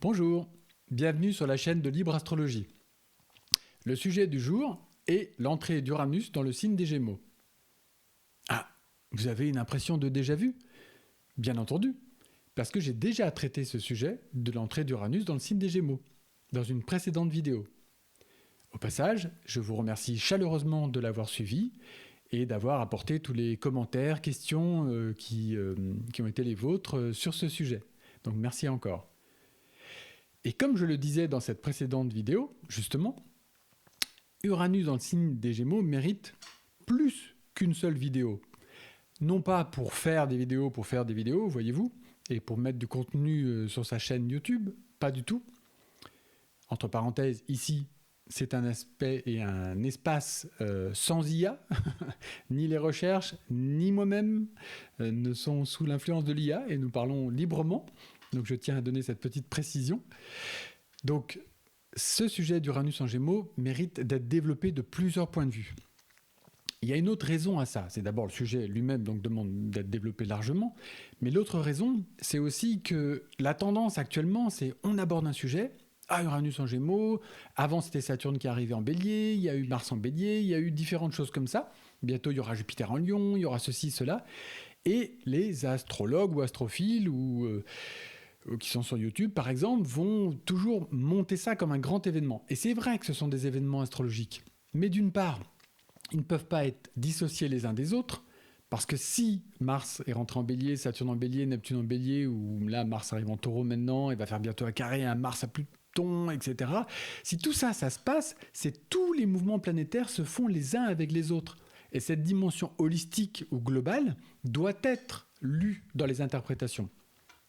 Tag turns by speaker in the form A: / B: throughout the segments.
A: Bonjour, bienvenue sur la chaîne de Libre Astrologie. Le sujet du jour est l'entrée d'Uranus dans le signe des Gémeaux. Ah, vous avez une impression de déjà-vu ? Bien entendu, parce que j'ai déjà traité ce sujet de l'entrée d'Uranus dans le signe des Gémeaux, dans une précédente vidéo. Au passage, je vous remercie chaleureusement de l'avoir suivi et d'avoir apporté tous les commentaires, questions qui ont été les vôtres sur ce sujet. Donc merci encore. Et comme je le disais dans cette précédente vidéo, justement, Uranus dans le signe des Gémeaux mérite plus qu'une seule vidéo. Non pas pour faire des vidéos, voyez-vous, et pour mettre du contenu sur sa chaîne YouTube, pas du tout. Entre parenthèses, ici, c'est un aspect et un espace sans IA. Ni les recherches, ni moi-même ne sont sous l'influence de l'IA et nous parlons librement. Donc je tiens à donner cette petite précision. Donc ce sujet d'Uranus en Gémeaux mérite d'être développé de plusieurs points de vue. Il y a une autre raison à ça. C'est d'abord le sujet lui-même donc demande d'être développé largement. Mais l'autre raison, c'est aussi que la tendance actuellement, c'est on aborde un sujet, Uranus en Gémeaux, avant c'était Saturne qui arrivait en Bélier, il y a eu Mars en Bélier, il y a eu différentes choses comme ça. Bientôt il y aura Jupiter en Lion, il y aura ceci, cela. Et les astrologues ou astrophiles ou qui sont sur YouTube, par exemple, vont toujours monter ça comme un grand événement. Et c'est vrai que ce sont des événements astrologiques. Mais d'une part, ils ne peuvent pas être dissociés les uns des autres, parce que si Mars est rentré en Bélier, Saturne en Bélier, Neptune en Bélier, ou là, Mars arrive en Taureau maintenant, il va faire bientôt un carré, un Mars à Pluton, etc. Si tout ça, ça se passe, c'est tous les mouvements planétaires se font les uns avec les autres. Et cette dimension holistique ou globale doit être lue dans les interprétations.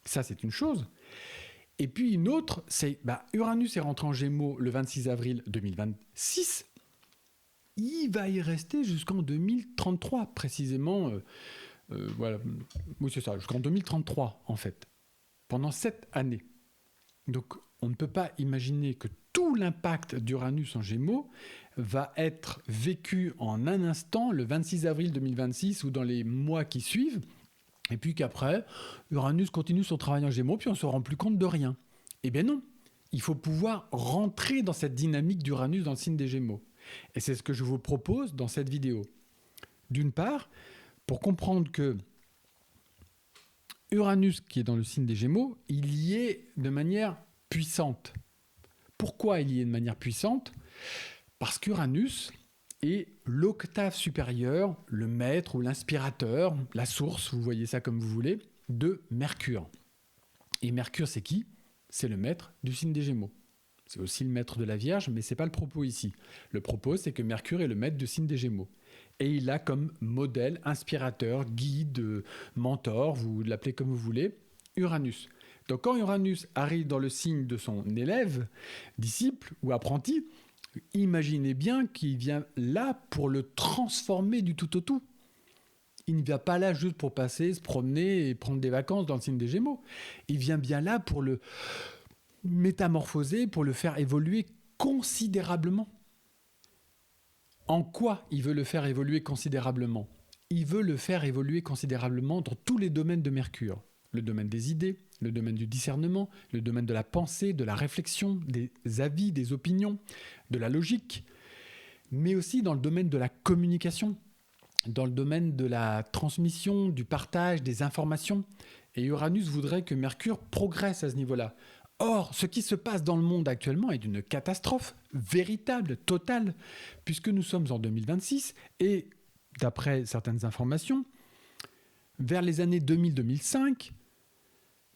A: Ça, c'est une chose. Et puis une autre, c'est Uranus est rentré en Gémeaux le 26 avril 2026. Il va y rester jusqu'en 2033, précisément. Voilà. Oui, c'est ça, jusqu'en 2033, en fait. Pendant 7 années. Donc, on ne peut pas imaginer que tout l'impact d'Uranus en Gémeaux va être vécu en un instant, le 26 avril 2026, ou dans les mois qui suivent. Et puis qu'après, Uranus continue son travail en Gémeaux, puis on ne se rend plus compte de rien. Eh bien non, il faut pouvoir rentrer dans cette dynamique d'Uranus dans le signe des Gémeaux. Et c'est ce que je vous propose dans cette vidéo. D'une part, pour comprendre que Uranus, qui est dans le signe des Gémeaux, il y est de manière puissante. Pourquoi il y est de manière puissante ? Parce qu'Uranus est l'octave supérieure, le maître ou l'inspirateur, la source, vous voyez ça comme vous voulez, de Mercure. Et Mercure, c'est qui ? C'est le maître du signe des Gémeaux. C'est aussi le maître de la Vierge, mais ce n'est pas le propos ici. Le propos, c'est que Mercure est le maître du signe des Gémeaux. Et il a comme modèle, inspirateur, guide, mentor, vous l'appelez comme vous voulez, Uranus. Donc quand Uranus arrive dans le signe de son élève, disciple ou apprenti, imaginez bien qu'il vient là pour le transformer du tout au tout. Il ne vient pas là juste pour passer, se promener et prendre des vacances dans le signe des Gémeaux. Il vient bien là pour le métamorphoser, pour le faire évoluer considérablement. En quoi il veut le faire évoluer considérablement ? Il veut le faire évoluer considérablement dans tous les domaines de Mercure. Le domaine des idées, le domaine du discernement, le domaine de la pensée, de la réflexion, des avis, des opinions, de la logique, mais aussi dans le domaine de la communication, dans le domaine de la transmission, du partage, des informations. Et Uranus voudrait que Mercure progresse à ce niveau-là. Or, ce qui se passe dans le monde actuellement est d'une catastrophe véritable, totale, puisque nous sommes en 2026 et, d'après certaines informations, vers les années 2000-2005,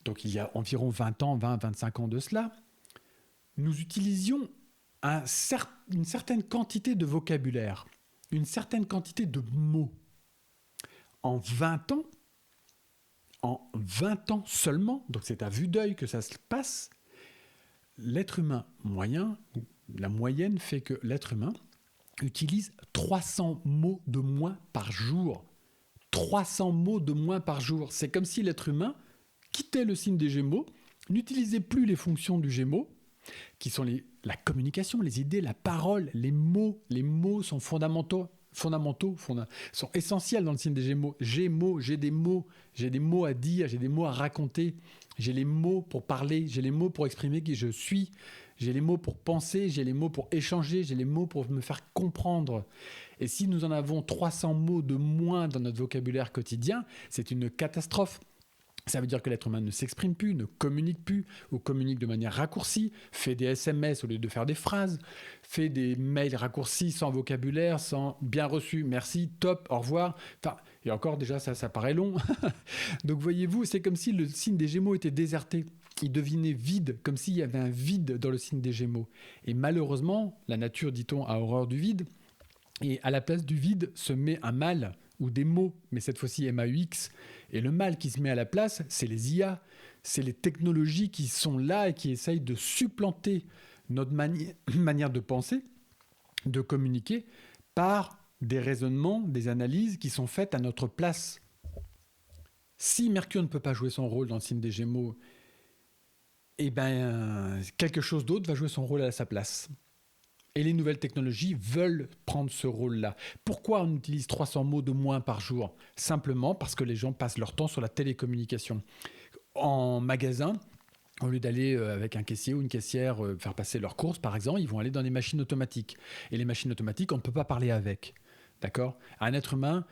A: donc il y a environ 20 ans, 20-25 ans de cela, nous utilisions une certaine quantité de vocabulaire, une certaine quantité de mots. En 20 ans seulement, donc c'est à vue d'œil que ça se passe, l'être humain moyen, la moyenne fait que l'être humain utilise 300 mots de moins par jour. 300 mots de moins par jour. C'est comme si l'être humain quittait le signe des Gémeaux, n'utilisait plus les fonctions du Gémeaux, qui sont la communication, les idées, la parole, les mots. Les mots sont fondamentaux fondamentaux, sont essentiels dans le signe des Gémeaux. Gémeaux, j'ai des mots à dire, j'ai des mots à raconter, j'ai les mots pour parler, j'ai les mots pour exprimer qui je suis, j'ai les mots pour penser, j'ai les mots pour échanger, j'ai les mots pour me faire comprendre. Et si nous en avons 300 mots de moins dans notre vocabulaire quotidien, c'est une catastrophe. Ça veut dire que l'être humain ne s'exprime plus, ne communique plus, ou communique de manière raccourcie, fait des SMS au lieu de faire des phrases, fait des mails raccourcis sans vocabulaire, sans bien reçu, merci, top, au revoir. Enfin, et encore déjà, ça paraît long. Donc voyez-vous, c'est comme si le signe des Gémeaux était déserté. Il devenait vide, comme s'il y avait un vide dans le signe des Gémeaux. Et malheureusement, la nature, dit-on, a horreur du vide. Et à la place du vide se met un mal ou des mots, mais cette fois-ci MAUX. Et le mal qui se met à la place, c'est les IA, c'est les technologies qui sont là et qui essayent de supplanter notre manière de penser, de communiquer, par des raisonnements, des analyses qui sont faites à notre place. Si Mercure ne peut pas jouer son rôle dans le signe des Gémeaux, eh bien, quelque chose d'autre va jouer son rôle à sa place. Et les nouvelles technologies veulent prendre ce rôle-là. Pourquoi on utilise 300 mots de moins par jour ? Simplement parce que les gens passent leur temps sur la télécommunication. En magasin, au lieu d'aller avec un caissier ou une caissière faire passer leurs courses, par exemple, ils vont aller dans des machines automatiques. Et les machines automatiques, on ne peut pas parler avec. D'accord ? Un être humain,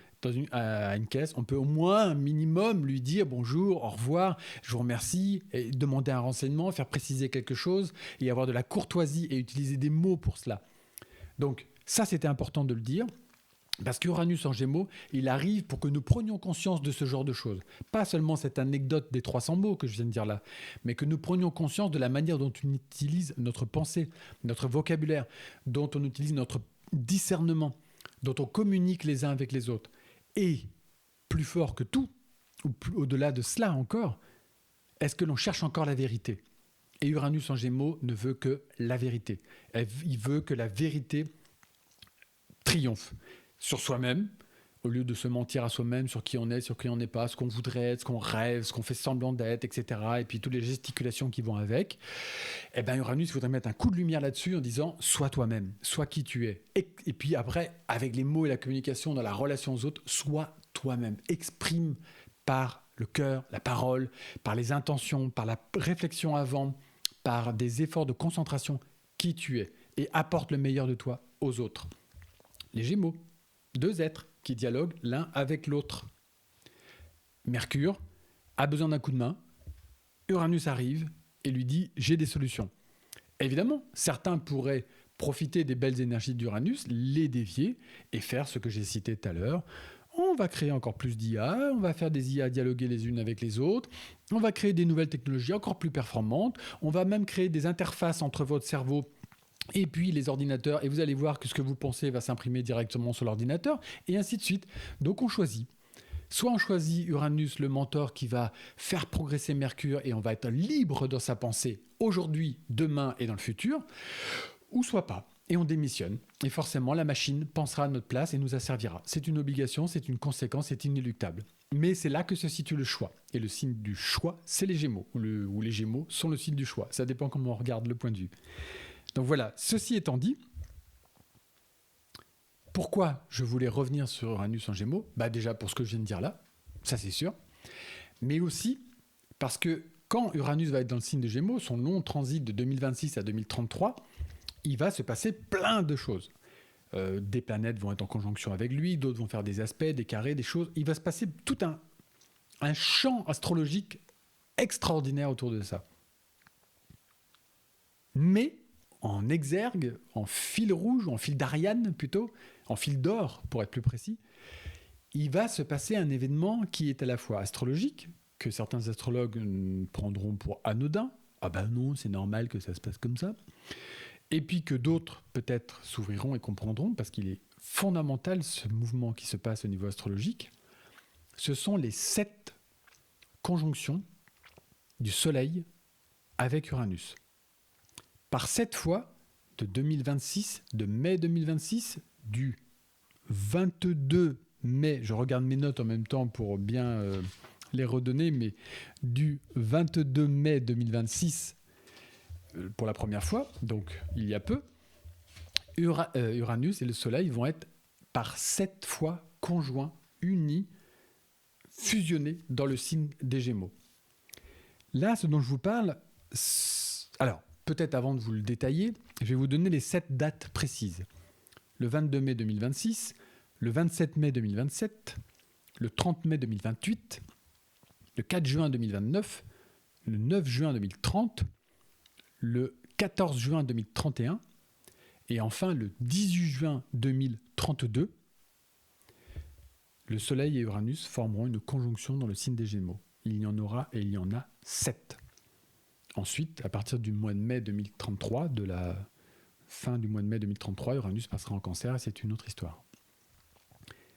A: à une caisse, on peut au moins un minimum lui dire bonjour, au revoir, je vous remercie, et demander un renseignement, faire préciser quelque chose, et avoir de la courtoisie et utiliser des mots pour cela. Donc ça, c'était important de le dire, parce qu'Uranus en Gémeaux, il arrive pour que nous prenions conscience de ce genre de choses. Pas seulement cette anecdote des 300 mots que je viens de dire là, mais que nous prenions conscience de la manière dont on utilise notre pensée, notre vocabulaire, dont on utilise notre discernement, dont on communique les uns avec les autres. Et, plus fort que tout, ou au-delà de cela encore, est-ce que l'on cherche encore la vérité ? Et Uranus en Gémeaux ne veut que la vérité. Il veut que la vérité triomphe sur soi-même, au lieu de se mentir à soi-même sur qui on est, sur qui on n'est pas, ce qu'on voudrait être, ce qu'on rêve, ce qu'on fait semblant d'être, etc. Et puis toutes les gesticulations qui vont avec. Eh bien, Uranus voudrait mettre un coup de lumière là-dessus en disant « sois toi-même, sois qui tu es ». Et puis après, avec les mots et la communication dans la relation aux autres, sois toi-même. Exprime par le cœur, la parole, par les intentions, par la réflexion avant, par des efforts de concentration, qui tu es. Et apporte le meilleur de toi aux autres. Les Gémeaux, deux êtres qui dialoguent l'un avec l'autre. Mercure a besoin d'un coup de main. Uranus arrive et lui dit « j'ai des solutions ». Évidemment, certains pourraient profiter des belles énergies d'Uranus, les dévier et faire ce que j'ai cité tout à l'heure. On va créer encore plus d'IA, on va faire des IA dialoguer les unes avec les autres, on va créer des nouvelles technologies encore plus performantes, on va même créer des interfaces entre votre cerveau et puis les ordinateurs, et vous allez voir que ce que vous pensez va s'imprimer directement sur l'ordinateur, et ainsi de suite. Donc on choisit. Soit on choisit Uranus, le mentor, qui va faire progresser Mercure, et on va être libre dans sa pensée, aujourd'hui, demain et dans le futur, ou soit pas. Et on démissionne. Et forcément, la machine pensera à notre place et nous asservira. C'est une obligation, c'est une conséquence, c'est inéluctable. Mais c'est là que se situe le choix. Et le signe du choix, c'est les Gémeaux, ou les Gémeaux sont le signe du choix. Ça dépend comment on regarde le point de vue. Donc voilà, ceci étant dit, pourquoi je voulais revenir sur Uranus en Gémeaux ? Déjà pour ce que je viens de dire là, ça c'est sûr, mais aussi parce que quand Uranus va être dans le signe de Gémeaux, son long transit de 2026 à 2033, il va se passer plein de choses. Des planètes vont être en conjonction avec lui, d'autres vont faire des aspects, des carrés, des choses. Il va se passer tout un champ astrologique extraordinaire autour de ça. Mais en exergue, en fil rouge, en fil d'Ariane plutôt, en fil d'or pour être plus précis, il va se passer un événement qui est à la fois astrologique, que certains astrologues prendront pour anodin, ah ben non, c'est normal que ça se passe comme ça, et puis que d'autres peut-être s'ouvriront et comprendront, parce qu'il est fondamental ce mouvement qui se passe au niveau astrologique, ce sont les 7 conjonctions du Soleil avec Uranus. Par 7 fois, de 2026, de mai 2026, du 22 mai, je regarde mes notes en même temps pour bien les redonner, mais du 22 mai 2026, pour la première fois, donc il y a peu, Uranus et le Soleil vont être par 7 fois conjoints, unis, fusionnés dans le signe des Gémeaux. Là, ce dont je vous parle, alors peut-être avant de vous le détailler, je vais vous donner les 7 dates précises. Le 22 mai 2026, le 27 mai 2027, le 30 mai 2028, le 4 juin 2029, le 9 juin 2030, le 14 juin 2031 et enfin le 18 juin 2032, le Soleil et Uranus formeront une conjonction dans le signe des Gémeaux. Il y en aura et il y en a 7. Ensuite, à partir du mois de mai 2033, de la fin du mois de mai 2033, Uranus passera en Cancer et c'est une autre histoire.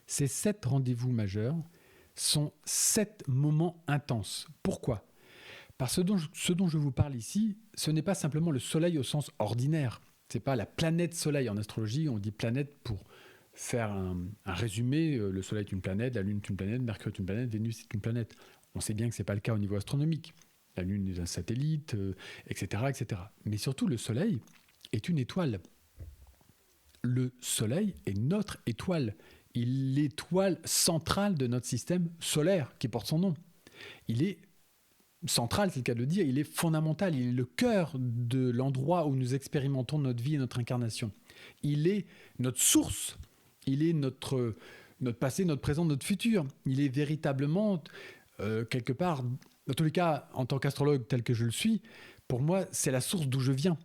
A: Ces 7 rendez-vous majeurs sont 7 moments intenses. Pourquoi ? Parce que ce dont je vous parle ici, ce n'est pas simplement le Soleil au sens ordinaire. Ce n'est pas la planète Soleil. En astrologie, on dit planète pour faire un résumé. Le Soleil est une planète, la Lune est une planète, Mercure est une planète, Vénus est une planète. On sait bien que ce n'est pas le cas au niveau astronomique. La Lune est un satellite, etc., etc. Mais surtout, le Soleil est une étoile. Le Soleil est notre étoile. Il est l'étoile centrale de notre système solaire qui porte son nom. Il est central, c'est le cas de le dire, il est fondamental, il est le cœur de l'endroit où nous expérimentons notre vie et notre incarnation. Il est notre source, il est notre passé, notre présent, notre futur. Il est véritablement, quelque part, dans tous les cas, en tant qu'astrologue tel que je le suis, pour moi, c'est la source d'où je viens.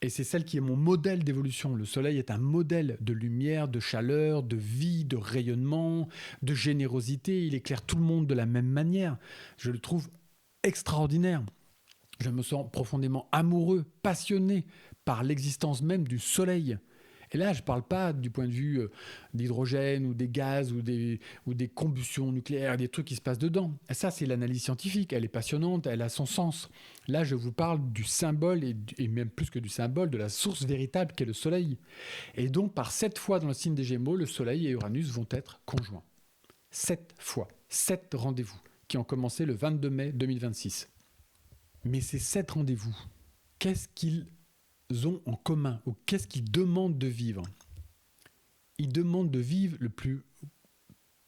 A: Et c'est celle qui est mon modèle d'évolution. Le Soleil est un modèle de lumière, de chaleur, de vie, de rayonnement, de générosité. Il éclaire tout le monde de la même manière. Je le trouve extraordinaire. Je me sens profondément amoureux, passionné par l'existence même du Soleil. Et là, je ne parle pas du point de vue d'hydrogène ou des gaz ou des combustions nucléaires, des trucs qui se passent dedans. Et ça, c'est l'analyse scientifique. Elle est passionnante, elle a son sens. Là, je vous parle du symbole, et même plus que du symbole, de la source véritable qu'est le Soleil. Et donc, par 7 fois dans le signe des Gémeaux, le Soleil et Uranus vont être conjoints. 7 fois, 7 rendez-vous qui ont commencé le 22 mai 2026. Mais ces 7 rendez-vous, qu'est-ce qu'ils ont en commun ou qu'est-ce qu'ils demandent de vivre ? Ils demandent de vivre le plus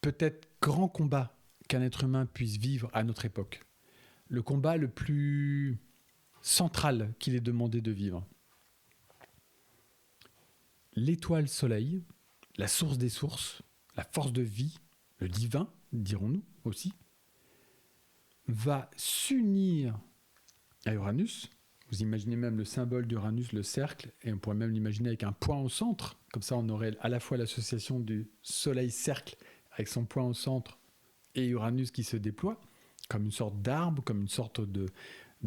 A: peut-être grand combat qu'un être humain puisse vivre à notre époque. Le combat le plus central qu'il est demandé de vivre. L'étoile Soleil, la source des sources, la force de vie, le divin, dirons-nous aussi, va s'unir à Uranus. Vous imaginez même le symbole d'Uranus, le cercle, et on pourrait même l'imaginer avec un point au centre. Comme ça, on aurait à la fois l'association du Soleil-cercle avec son point au centre et Uranus qui se déploie, comme une sorte d'arbre, comme une sorte de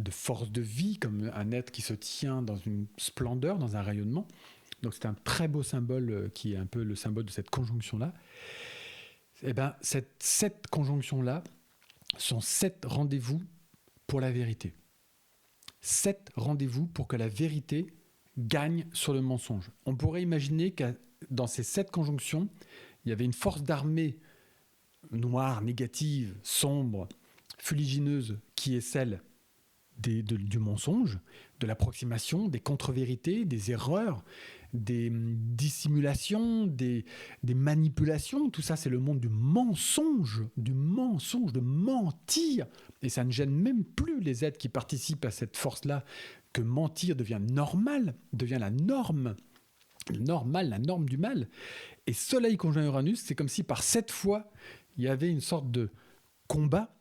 A: force de vie, comme un être qui se tient dans une splendeur, dans un rayonnement. Donc c'est un très beau symbole qui est un peu le symbole de cette conjonction-là. Et bien, cette conjonction-là sont 7 rendez-vous pour la vérité. 7 rendez-vous pour que la vérité gagne sur le mensonge. On pourrait imaginer que dans ces 7 conjonctions, il y avait une force d'armée noire, négative, sombre, fuligineuse, qui est celle du mensonge, de l'approximation, des contre-vérités, des erreurs, des dissimulations, des manipulations. Tout ça, c'est le monde du mensonge, de mentir. Et ça ne gêne même plus les êtres qui participent à cette force-là, que mentir devient normal, devient la norme. Normal, la norme du mal. Et Soleil conjoint Uranus, c'est comme si par 7 fois, il y avait une sorte de combat,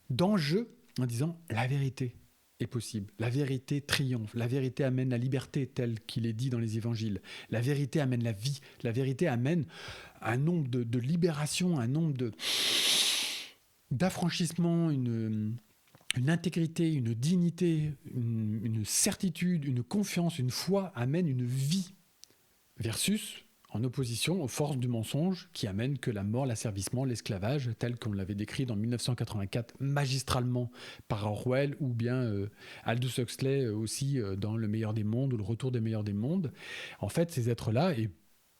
A: d'enjeu, en disant la vérité est possible, la vérité triomphe, la vérité amène la liberté telle qu'il est dit dans les évangiles, la vérité amène la vie, la vérité amène un nombre de libérations, un nombre d'affranchissements, une intégrité, une dignité, une certitude, une confiance, une foi amène une vie versus en opposition aux forces du mensonge qui amènent que la mort, l'asservissement, l'esclavage, tel qu'on l'avait décrit dans 1984 magistralement par Orwell ou bien Aldous Huxley aussi dans Le meilleur des mondes ou Le retour des meilleurs des mondes. En fait, ces êtres-là et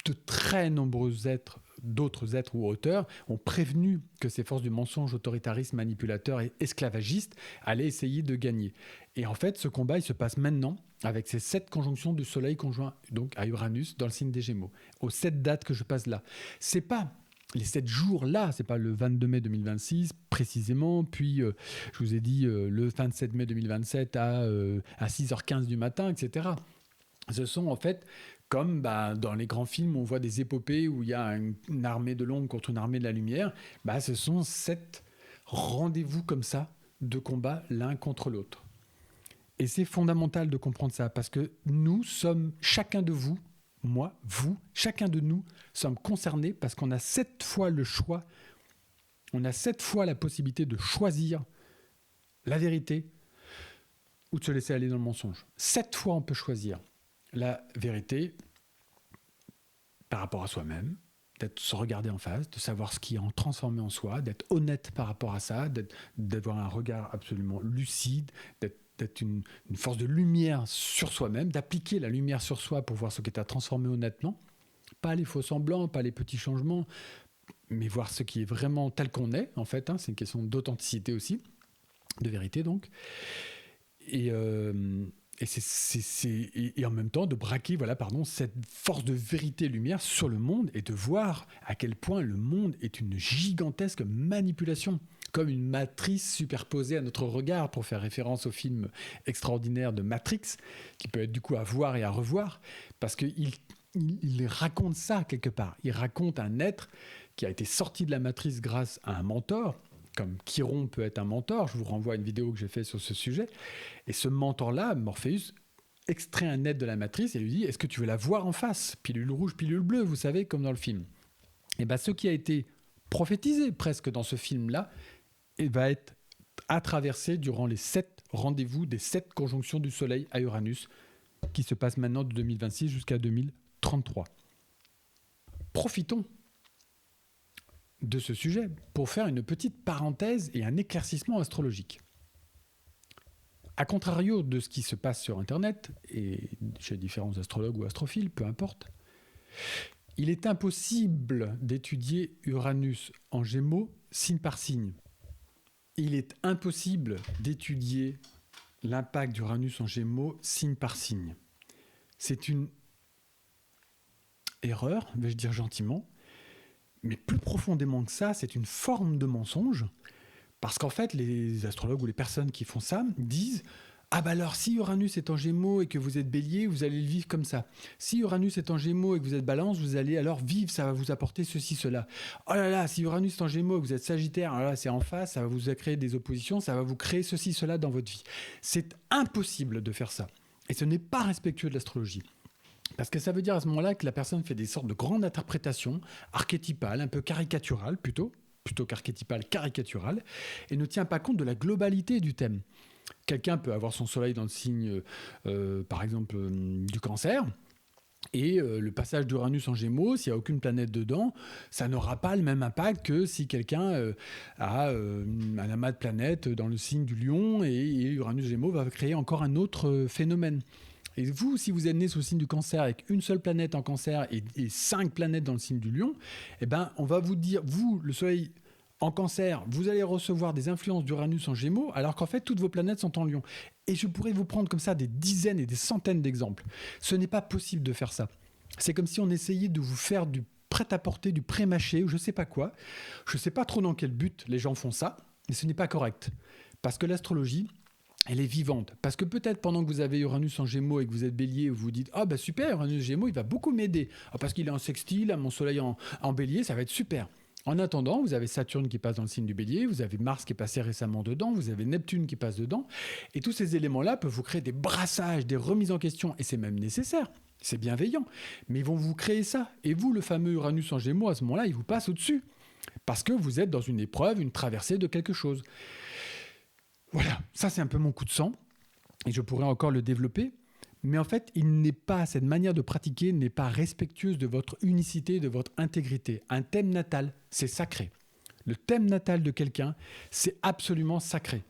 A: de très nombreux êtres d'autres êtres ou auteurs ont prévenu que ces forces du mensonge, autoritarisme, manipulateur et esclavagiste allaient essayer de gagner. Et en fait, ce combat, il se passe maintenant avec ces 7 conjonctions du Soleil conjoint donc à Uranus dans le signe des Gémeaux, aux 7 dates que je passe là. C'est pas les 7 jours-là, c'est pas le 22 mai 2026 précisément, puis je vous ai dit le 27 mai 2027 à 6h15 du matin, etc. Ce sont en fait comme dans les grands films, on voit des épopées où il y a une armée de l'ombre contre une armée de la lumière. Ce sont 7 rendez-vous comme ça de combat l'un contre l'autre. Et c'est fondamental de comprendre ça parce que nous sommes, chacun de vous, moi, vous, chacun de nous sommes concernés parce qu'on a 7 fois le choix, on a 7 fois la possibilité de choisir la vérité ou de se laisser aller dans le mensonge. 7 fois on peut choisir la vérité par rapport à soi-même, d'être se regarder en face, de savoir ce qui est en transformé en soi, d'être honnête par rapport à ça, d'avoir un regard absolument lucide, d'être une force de lumière sur soi-même, d'appliquer la lumière sur soi pour voir ce qui est à transformer honnêtement, pas les faux semblants, pas les petits changements, mais voir ce qui est vraiment tel qu'on est, en fait, c'est une question d'authenticité aussi, de vérité donc. Et en même temps de braquer cette force de vérité-lumière sur le monde et de voir à quel point le monde est une gigantesque manipulation, comme une matrice superposée à notre regard, pour faire référence au film extraordinaire de Matrix, qui peut être du coup à voir et à revoir, parce qu'il raconte ça quelque part. Il raconte un être qui a été sorti de la matrice grâce à un mentor, comme Chiron peut être un mentor. Je vous renvoie à une vidéo que j'ai faite sur ce sujet. Et ce mentor-là, Morpheus, extrait un être de la matrice et lui dit « Est-ce que tu veux la voir en face ? Pilule rouge, pilule bleue, vous savez, comme dans le film. » Et ce qui a été prophétisé presque dans ce film-là, va être à traverser durant les 7 rendez-vous des 7 conjonctions du Soleil à Uranus, qui se passent maintenant de 2026 jusqu'à 2033. Profitons de ce sujet pour faire une petite parenthèse et un éclaircissement astrologique. A contrario de ce qui se passe sur Internet, et chez différents astrologues ou astrophiles, peu importe, il est impossible d'étudier Uranus en Gémeaux signe par signe. Il est impossible d'étudier l'impact d'Uranus en Gémeaux signe par signe. C'est une erreur, vais-je dire gentiment, mais plus profondément que ça, c'est une forme de mensonge, parce qu'en fait, les astrologues ou les personnes qui font ça disent « Ah alors, si Uranus est en Gémeaux et que vous êtes Bélier, vous allez le vivre comme ça. Si Uranus est en Gémeaux et que vous êtes Balance, vous allez alors vivre, ça va vous apporter ceci, cela. Oh là là, si Uranus est en Gémeaux et que vous êtes Sagittaire, alors là, c'est en face, ça va vous créer des oppositions, ça va vous créer ceci, cela dans votre vie. » C'est impossible de faire ça. Et ce n'est pas respectueux de l'astrologie. Parce que ça veut dire à ce moment-là que la personne fait des sortes de grandes interprétations archétypales, un peu caricaturales plutôt qu'archétypales, caricaturales, et ne tient pas compte de la globalité du thème. Quelqu'un peut avoir son soleil dans le signe, par exemple, du Cancer, et le passage d'Uranus en Gémeaux, s'il n'y a aucune planète dedans, ça n'aura pas le même impact que si quelqu'un a un amas de planètes dans le signe du Lion, et Uranus Gémeaux va créer encore un autre phénomène. Et vous, si vous êtes né sous le signe du Cancer avec une seule planète en Cancer et 5 planètes dans le signe du Lion, on va vous dire, vous, le Soleil en Cancer, vous allez recevoir des influences d'Uranus en Gémeaux, alors qu'en fait, toutes vos planètes sont en Lion. Et je pourrais vous prendre comme ça des dizaines et des centaines d'exemples. Ce n'est pas possible de faire ça. C'est comme si on essayait de vous faire du prêt-à-porter, du pré-mâché, ou je ne sais pas quoi. Je ne sais pas trop dans quel but les gens font ça, mais ce n'est pas correct. Parce que l'astrologie, elle est vivante. Parce que peut-être pendant que vous avez Uranus en Gémeaux et que vous êtes Bélier, vous vous dites « Ah super, Uranus Gémeaux, il va beaucoup m'aider. Parce qu'il est en sextile à mon Soleil en Bélier, ça va être super. » En attendant, vous avez Saturne qui passe dans le signe du Bélier, vous avez Mars qui est passé récemment dedans, vous avez Neptune qui passe dedans. Et tous ces éléments-là peuvent vous créer des brassages, des remises en question. Et c'est même nécessaire. C'est bienveillant. Mais ils vont vous créer ça. Et vous, le fameux Uranus en Gémeaux, à ce moment-là, il vous passe au-dessus. Parce que vous êtes dans une épreuve, une traversée de quelque chose. Voilà, ça c'est un peu mon coup de sang, et je pourrais encore le développer, mais en fait, cette manière de pratiquer n'est pas respectueuse de votre unicité, de votre intégrité. Un thème natal, c'est sacré. Le thème natal de quelqu'un, c'est absolument sacré.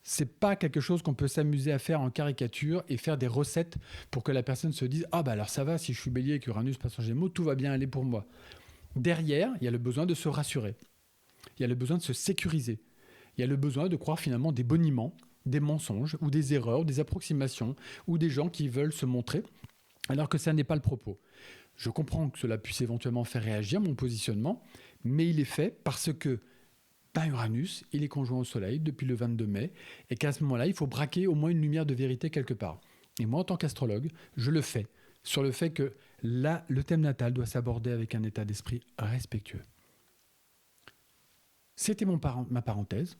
A: C'est pas quelque chose qu'on peut s'amuser à faire en caricature et faire des recettes pour que la personne se dise « Ah alors ça va, si je suis Bélier et qu'Uranus passe en Gémeaux, tout va bien aller pour moi. » Derrière, il y a le besoin de se rassurer. Il y a le besoin de se sécuriser. Il y a le besoin de croire finalement des boniments, des mensonges ou des erreurs, des approximations ou des gens qui veulent se montrer alors que ça n'est pas le propos. Je comprends que cela puisse éventuellement faire réagir mon positionnement, mais il est fait parce que Uranus, il est conjoint au Soleil depuis le 22 mai et qu'à ce moment-là, il faut braquer au moins une lumière de vérité quelque part. Et moi, en tant qu'astrologue, je le fais sur le fait que là, le thème natal doit s'aborder avec un état d'esprit respectueux. C'était ma parenthèse.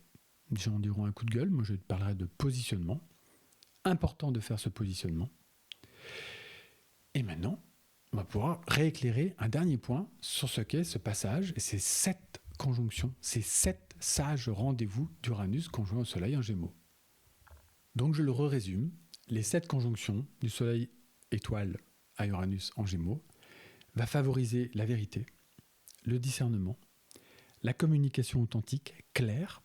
A: Les gens diront un coup de gueule. Moi, je te parlerai de positionnement. Important de faire ce positionnement. Et maintenant, on va pouvoir rééclairer un dernier point sur ce qu'est ce passage et ces 7 conjonctions, ces 7 sages rendez-vous d'Uranus conjoint au Soleil en Gémeaux. Donc, je le résume. Les 7 conjonctions du Soleil étoile à Uranus en Gémeaux va favoriser la vérité, le discernement, la communication authentique, claire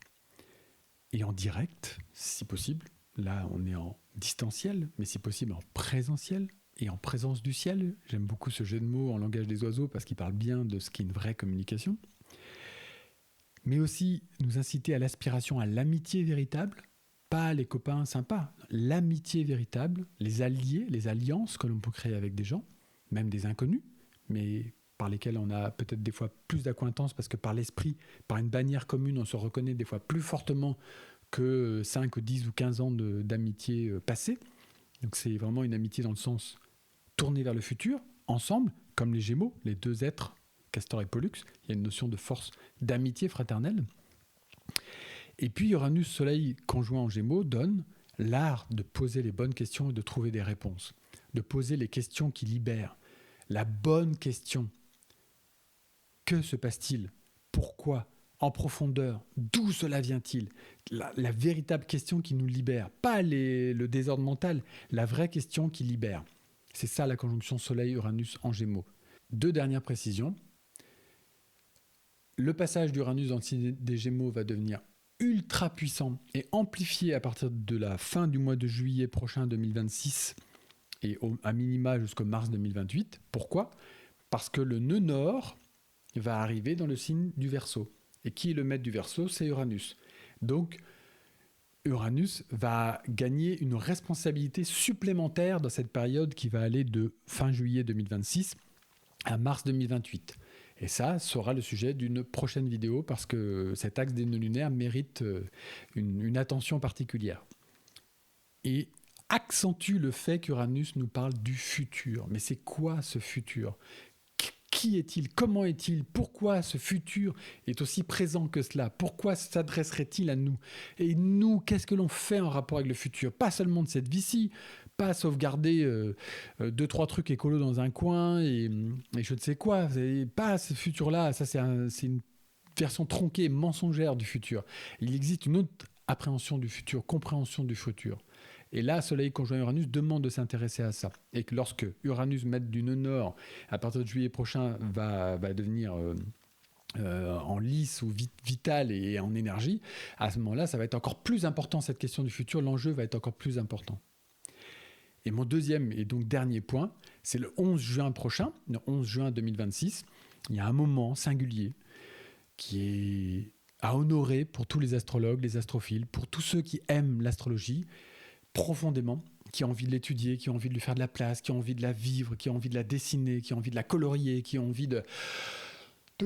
A: et en direct, si possible. Là, on est en distanciel, mais si possible en présentiel et en présence du ciel. J'aime beaucoup ce jeu de mots en langage des oiseaux parce qu'il parle bien de ce qu'est une vraie communication. Mais aussi nous inciter à l'aspiration à l'amitié véritable, pas les copains sympas, l'amitié véritable, les alliés, les alliances que l'on peut créer avec des gens, même des inconnus, mais par lesquels on a peut-être des fois plus d'acquaintance parce que par l'esprit, par une bannière commune, on se reconnaît des fois plus fortement que 5 ou 10 ou 15 ans d'amitié passée. Donc c'est vraiment une amitié dans le sens tournée vers le futur, ensemble, comme les Gémeaux, les 2 êtres, Castor et Pollux, il y a une notion de force d'amitié fraternelle. Et puis Uranus, Soleil conjoint en Gémeaux donne l'art de poser les bonnes questions et de trouver des réponses, de poser les questions qui libèrent. La bonne question. Que se passe-t-il? Pourquoi? En profondeur? D'où cela vient-il? La véritable question qui nous libère. Pas le désordre mental, la vraie question qui libère. C'est ça la conjonction Soleil-Uranus en Gémeaux. 2 dernières précisions. Le passage d'Uranus dans le signe des Gémeaux va devenir ultra puissant et amplifié à partir de la fin du mois de juillet prochain 2026 et à minima jusqu'au mars 2028. Pourquoi? Parce que le nœud nord va arriver dans le signe du Verseau. Et qui est le maître du Verseau? C'est Uranus. Donc, Uranus va gagner une responsabilité supplémentaire dans cette période qui va aller de fin juillet 2026 à mars 2028. Et ça sera le sujet d'une prochaine vidéo parce que cet axe des nœuds lunaires mérite une attention particulière. Et accentue le fait qu'Uranus nous parle du futur. Mais c'est quoi ce futur? Qui est-il? Comment est-il? Pourquoi ce futur est aussi présent que cela? Pourquoi s'adresserait-il à nous? Et nous, qu'est-ce que l'on fait en rapport avec le futur? Pas seulement de cette vie-ci, pas sauvegarder 2-3 trucs écolos dans un coin et je ne sais quoi. Pas ce futur-là, ça c'est une version tronquée et mensongère du futur. Il existe une autre appréhension du futur, compréhension du futur. Et là, Soleil conjoint Uranus demande de s'intéresser à ça. Et que lorsque Uranus, maître du nœud nord, à partir de juillet prochain, va devenir en lice ou vital et en énergie, à ce moment-là, ça va être encore plus important, cette question du futur. L'enjeu va être encore plus important. Et mon deuxième et donc dernier point, c'est le 11 juin prochain, le 11 juin 2026. Il y a un moment singulier qui est à honorer pour tous les astrologues, les astrophiles, pour tous ceux qui aiment l'astrologie profondément, qui ont envie de l'étudier, qui ont envie de lui faire de la place, qui ont envie de la vivre, qui ont envie de la dessiner, qui ont envie de la colorier, qui ont envie de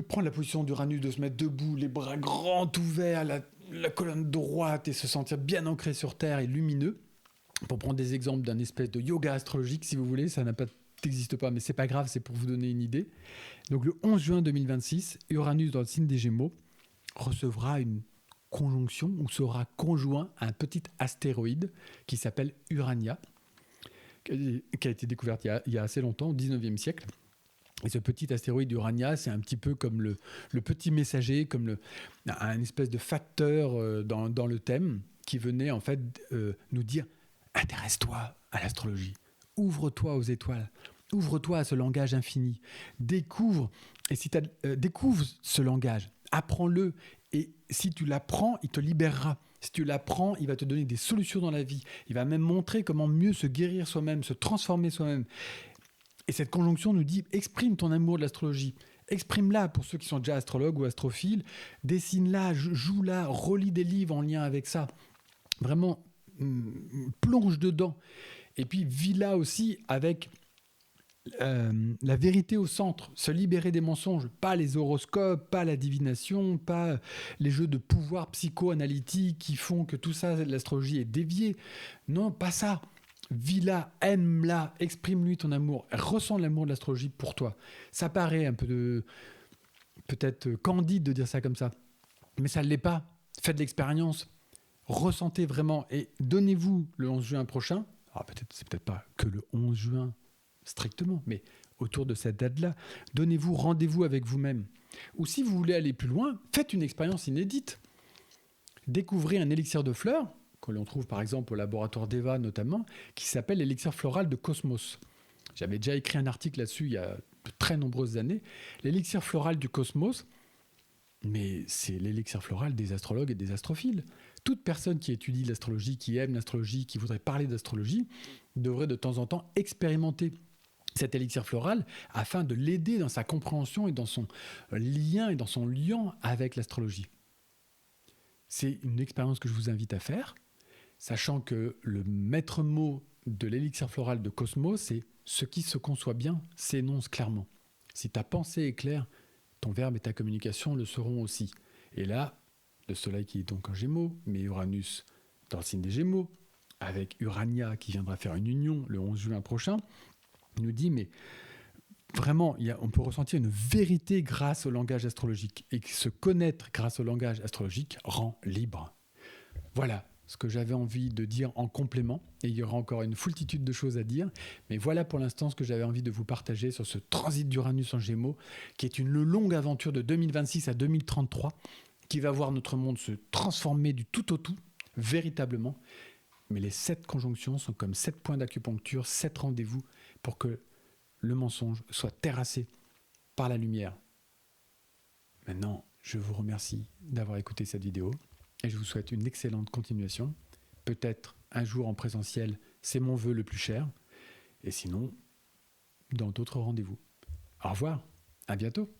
A: prendre la position d'Uranus, de se mettre debout, les bras grands ouverts, la colonne droite et se sentir bien ancré sur Terre et lumineux. Pour prendre des exemples d'un espèce de yoga astrologique, si vous voulez, ça n'existe pas, mais c'est pas grave, c'est pour vous donner une idée. Donc le 11 juin 2026, Uranus dans le signe des Gémeaux recevra une conjonction ou sera conjoint à un petit astéroïde qui s'appelle Urania, qui a été découverte il y a assez longtemps, au 19e siècle. Et ce petit astéroïde Urania, c'est un petit peu comme le petit messager, comme un espèce de facteur dans le thème qui venait en fait nous dire « Intéresse-toi à l'astrologie, ouvre-toi aux étoiles, ouvre-toi à ce langage infini, découvre ce langage, apprends-le. Et si tu l'apprends, il te libérera. Si tu l'apprends, il va te donner des solutions dans la vie. Il va même montrer comment mieux se guérir soi-même, se transformer soi-même. Et cette conjonction nous dit, exprime ton amour de l'astrologie. Exprime-la pour ceux qui sont déjà astrologues ou astrophiles. Dessine-la, joue-la, relis des livres en lien avec ça. Vraiment, plonge dedans. Et puis, vis-la aussi avec la vérité au centre, se libérer des mensonges, pas les horoscopes, pas la divination, pas les jeux de pouvoir psychoanalytique qui font que tout ça, l'astrologie est déviée. Non, pas ça. Vis-la, aime-la, exprime-lui ton amour, ressens l'amour de l'astrologie pour toi. Ça paraît un peu peut-être candide de dire ça comme ça, mais ça ne l'est pas. Faites de l'expérience, ressentez vraiment et donnez-vous le 11 juin prochain. Alors c'est peut-être pas que le 11 juin strictement, mais autour de cette date-là, donnez-vous rendez-vous avec vous-même. Ou si vous voulez aller plus loin, faites une expérience inédite. Découvrez un élixir de fleurs, que l'on trouve par exemple au laboratoire d'Eva notamment, qui s'appelle l'élixir floral de Cosmos. J'avais déjà écrit un article là-dessus il y a de très nombreuses années. L'élixir floral du Cosmos, mais c'est l'élixir floral des astrologues et des astrophiles. Toute personne qui étudie l'astrologie, qui aime l'astrologie, qui voudrait parler d'astrologie, devrait de temps en temps expérimenter cet élixir floral afin de l'aider dans sa compréhension et dans son lien et dans son lien avec l'astrologie. C'est une expérience que je vous invite à faire, sachant que le maître mot de l'élixir floral de Cosmos, c'est « ce qui se conçoit bien s'énonce clairement ». Si ta pensée est claire, ton verbe et ta communication le seront aussi. Et là, le soleil qui est donc en Gémeaux, mais Uranus dans le signe des Gémeaux, avec Urania qui viendra faire une union le 11 juin prochain, nous dit, mais vraiment, on peut ressentir une vérité grâce au langage astrologique. Et se connaître grâce au langage astrologique rend libre. Voilà ce que j'avais envie de dire en complément. Et il y aura encore une foultitude de choses à dire. Mais voilà pour l'instant ce que j'avais envie de vous partager sur ce transit d'Uranus en Gémeaux, qui est une longue aventure de 2026 à 2033, qui va voir notre monde se transformer du tout au tout, véritablement. Mais les 7 conjonctions sont comme 7 points d'acupuncture, 7 rendez-vous pour que le mensonge soit terrassé par la lumière. Maintenant, je vous remercie d'avoir écouté cette vidéo et je vous souhaite une excellente continuation. Peut-être un jour en présentiel, c'est mon vœu le plus cher. Et sinon, dans d'autres rendez-vous. Au revoir, à bientôt.